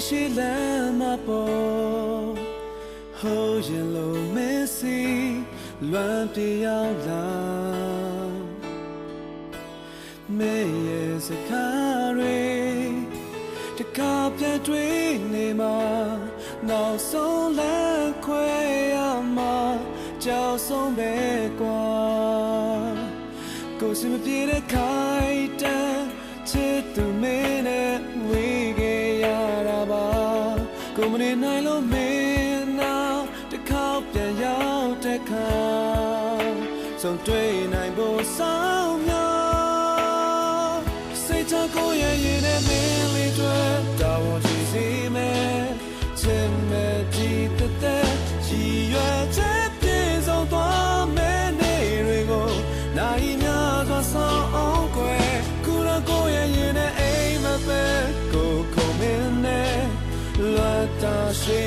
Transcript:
ရှိလမ်းမပေါ်ဟိုရင်လုံးမစီလွမ်းပြေရောက်လာမေရဲ့စကားတွေတကားပြတ်တွေ့နေမှာနောက်ဆုံးလမ်းခွဲရမှာကြောက်ဆုံးပဲကွာကိုယ်စမပြေတဲ့ခိုင်တန်းချစ်သူမင်းနဲ့ဝေးခဲ့ရတာပါကိုမနေနိုင်လို့မင်းနောက်တစ်ခေါက်ပြန်ရောက်တဲ့ခါဆုံးတွေ့နိုင်ဖို့စောင်းများစိတ်ချကိုရဲ့ရင်နဲ့မင်းလေးတွေတာဝန်ရှိစေမယ်ချစ်မဲ့ဒီတဲ့ရည်ရွယ်ချက်ပြေဆုံးသွားမယ်နေတွေကိုနိုင်များစွာဆောင်အောင်ကွယ်ကိုရဲ့ရင်နဲ့အိမ်မပဲကိုခုံမင်းနဲ့လွတ်တာရှိ